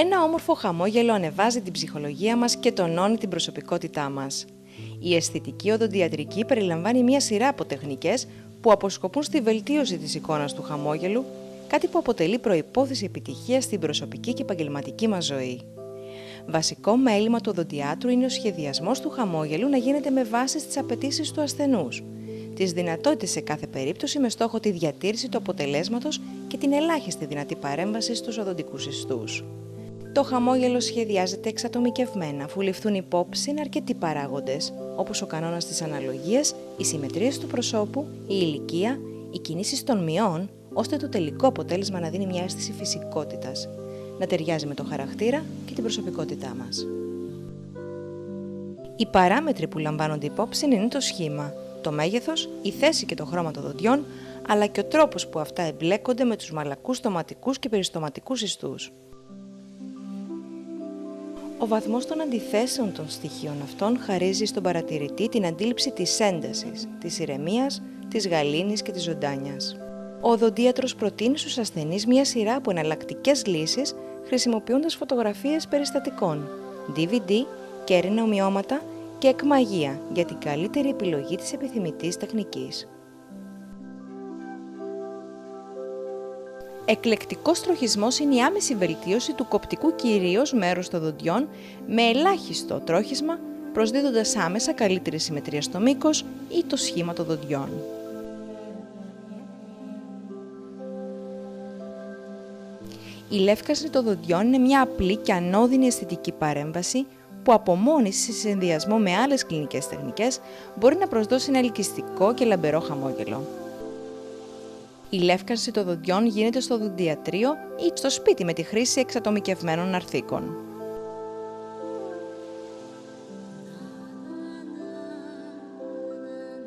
Ένα όμορφο χαμόγελο ανεβάζει την ψυχολογία μας και τονώνει την προσωπικότητά μας. Η αισθητική οδοντιατρική περιλαμβάνει μια σειρά από τεχνικές που αποσκοπούν στη βελτίωση της εικόνας του χαμόγελου, κάτι που αποτελεί προϋπόθεση επιτυχίας στην προσωπική και επαγγελματική μας ζωή. Βασικό μέλημα του οδοντιάτρου είναι ο σχεδιασμός του χαμόγελου να γίνεται με βάση τις απαιτήσεις του ασθενούς, τις δυνατότητες σε κάθε περίπτωση με στόχο τη διατήρηση του αποτελέσματος και την ελάχιστη δυνατή παρέμβαση στους οδοντικούς ιστούς. Το χαμόγελο σχεδιάζεται εξατομικευμένα, αφού ληφθούν υπόψη αρκετοί παράγοντες, όπως ο κανόνας της αναλογίας, οι συμμετρίες του προσώπου, η ηλικία, οι κινήσεις των μειών, ώστε το τελικό αποτέλεσμα να δίνει μια αίσθηση φυσικότητας, να ταιριάζει με το χαρακτήρα και την προσωπικότητά μας. Οι παράμετροι που λαμβάνονται υπόψη είναι το σχήμα, το μέγεθος, η θέση και το χρώμα των δοντιών, αλλά και ο τρόπος που αυτά εμπλέκονται με τους μαλακούς στοματικούς και περιστοματικούς ιστούς. Ο βαθμός των αντιθέσεων των στοιχείων αυτών χαρίζει στον παρατηρητή την αντίληψη της έντασης, της ηρεμίας, της γαλήνης και της ζωντάνιας. Ο οδοντίατρος προτείνει στους ασθενείς μια σειρά από εναλλακτικές λύσεις χρησιμοποιώντας φωτογραφίες περιστατικών, DVD, κέρινα ομοιώματα και εκμαγεία για την καλύτερη επιλογή της επιθυμητής τεχνικής. Εκλεκτικός τροχισμός είναι η άμεση βελτίωση του κοπτικού κυρίως μέρους των δοντιών με ελάχιστο τρόχισμα, προσδίδοντας άμεσα καλύτερη συμμετρία στο μήκος ή το σχήμα των δοντιών. Η λεύκαση των δοντιών είναι μια απλή και ανώδυνη αισθητική παρέμβαση που από μόνη σε συνδυασμό με άλλες κλινικές τεχνικές μπορεί να προσδώσει ένα ελκυστικό και λαμπερό χαμόγελο. Η λεύκανση των δοντιών γίνεται στο οδοντιατρίο ή στο σπίτι με τη χρήση εξατομικευμένων αρθίκων.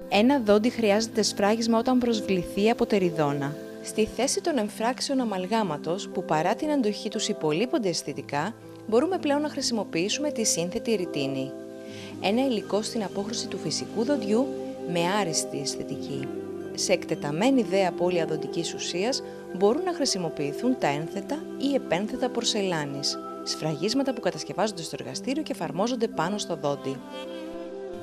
Ένα δόντι χρειάζεται σφράγισμα όταν προσβληθεί από τεριδόνα. Στη θέση των εμφράξεων αμαλγάματος, που παρά την αντοχή τους υπολείπονται αισθητικά, μπορούμε πλέον να χρησιμοποιήσουμε τη σύνθετη ρητίνη. Ένα υλικό στην απόχρωση του φυσικού δοντιού με άριστη αισθητική. Σε εκτεταμένη δε απώλεια δοντικής ουσίας μπορούν να χρησιμοποιηθούν τα ένθετα ή επένθετα πορσελάνης, σφραγίσματα που κατασκευάζονται στο εργαστήριο και εφαρμόζονται πάνω στο δόντι.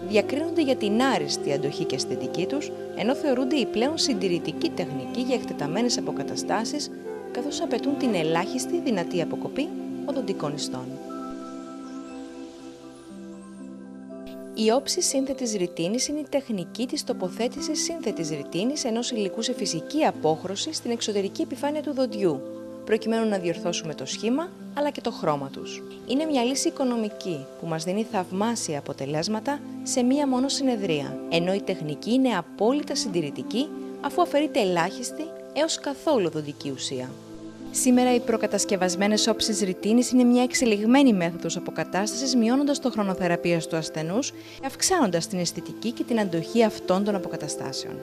Διακρίνονται για την άριστη αντοχή και αισθητική τους, ενώ θεωρούνται η πλέον συντηρητική τεχνική για εκτεταμένες αποκαταστάσεις, καθώς απαιτούν την ελάχιστη δυνατή αποκοπή οδοντικών ιστών. Η όψη σύνθετης ρητίνης είναι η τεχνική της τοποθέτησης σύνθετης ρητίνης ενός υλικού σε φυσική απόχρωση στην εξωτερική επιφάνεια του δοντιού, προκειμένου να διορθώσουμε το σχήμα αλλά και το χρώμα τους. Είναι μια λύση οικονομική που μας δίνει θαυμάσια αποτελέσματα σε μία μόνο συνεδρία, ενώ η τεχνική είναι απόλυτα συντηρητική αφού αφαιρείται ελάχιστη έως καθόλου δοντική ουσία. Σήμερα οι προκατασκευασμένες όψεις ρητίνης είναι μια εξελιγμένη μέθοδος αποκατάστασης, μειώνοντας το χρόνο θεραπείας του ασθενούς, αυξάνοντας την αισθητική και την αντοχή αυτών των αποκαταστάσεων.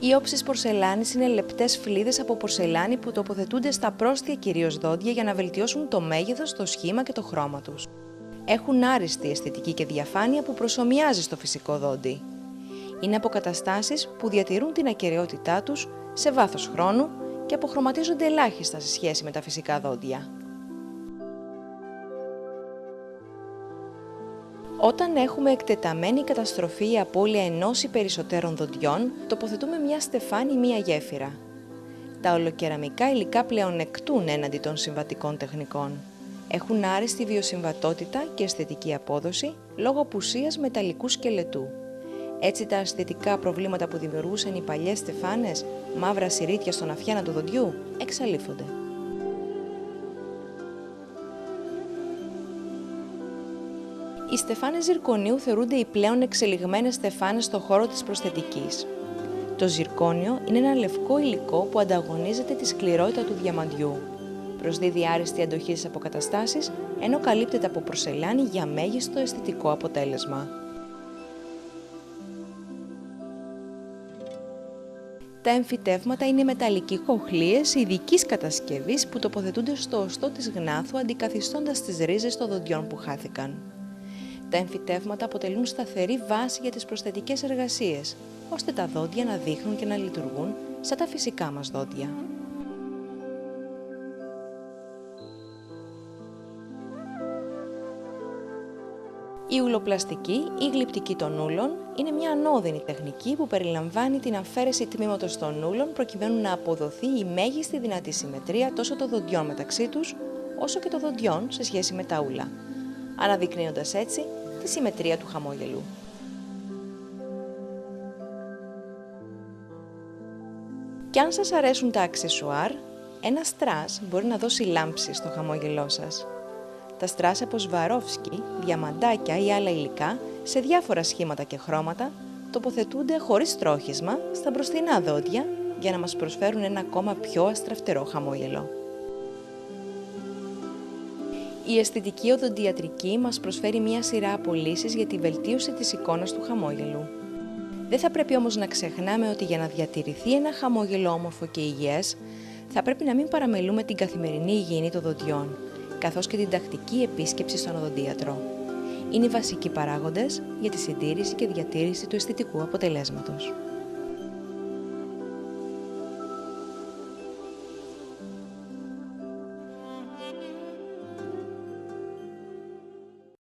Οι όψεις πορσελάνης είναι λεπτές φλίδες από πορσελάνη που τοποθετούνται στα πρόστια κυρίως δόντια για να βελτιώσουν το μέγεθος, το σχήμα και το χρώμα τους. Έχουν άριστη αισθητική και διαφάνεια που προσομοιάζει στο φυσικό δόντι. Είναι αποκαταστάσεις που διατηρούν την ακεραιότητά τους σε βάθος χρόνου και αποχρωματίζονται ελάχιστα σε σχέση με τα φυσικά δόντια. Όταν έχουμε εκτεταμένη καταστροφή ή απώλεια ενός ή περισσότερων δοντιών, τοποθετούμε μια στεφάνη ή μια γέφυρα. Τα ολοκεραμικά υλικά πλεονεκτούν έναντι των συμβατικών τεχνικών. Έχουν άριστη βιωσυμβατότητα και αισθητική απόδοση λόγω απουσίας μεταλλικού σκελετού. Έτσι τα αισθητικά προβλήματα που δημιουργούσαν οι παλιές στεφάνες, μαύρα συρίτια στον αφιένα του δοντιού, εξαλείφονται. Οι στεφάνες ζυρκονίου θεωρούνται οι πλέον εξελιγμένες στεφάνες στον χώρο της προσθετικής. Το ζυρκόνιο είναι ένα λευκό υλικό που ανταγωνίζεται τη σκληρότητα του διαμαντιού. Προσδίδει άριστη αντοχή στις αποκαταστάσεις, ενώ καλύπτεται από πορσελάνη για μέγιστο αισθητικό αποτέλεσμα. Τα εμφυτεύματα είναι μεταλλικοί κοχλίες ειδικής κατασκευής που τοποθετούνται στο οστό της γνάθου αντικαθιστώντας τις ρίζες των δοντιών που χάθηκαν. Τα εμφυτεύματα αποτελούν σταθερή βάση για τις προσθετικές εργασίες, ώστε τα δόντια να δείχνουν και να λειτουργούν σαν τα φυσικά μας δόντια. Η ουλοπλαστική ή γλυπτική των ούλων είναι μια ανώδυνη τεχνική που περιλαμβάνει την αφαίρεση τμήματος των ούλων προκειμένου να αποδοθεί η μέγιστη δυνατή συμμετρία τόσο των δοντιών μεταξύ τους, όσο και των δοντιών σε σχέση με τα ούλα, αναδεικνύοντας έτσι τη συμμετρία του χαμόγελου. Κι αν σας αρέσουν τα αξεσουάρ, ένα στρας μπορεί να δώσει λάμψη στο χαμόγελό σας. Τα στρας από Σβαρόφσκι, διαμαντάκια ή άλλα υλικά, σε διάφορα σχήματα και χρώματα, τοποθετούνται χωρίς στρόχισμα στα μπροστινά δόντια για να μας προσφέρουν ένα ακόμα πιο αστραφτερό χαμόγελο. Η αισθητική οδοντιατρική μας προσφέρει μία σειρά από λύσεις για τη βελτίωση της εικόνας του χαμόγελου. Δεν θα πρέπει όμως να ξεχνάμε ότι για να διατηρηθεί ένα χαμόγελο όμορφο και υγιές, θα πρέπει να μην παραμελούμε την καθημερινή υγιεινή των δοντιών, καθώς και την τακτική επίσκεψη στον οδοντίατρο. Είναι οι βασικοί παράγοντες για τη συντήρηση και διατήρηση του αισθητικού αποτελέσματος.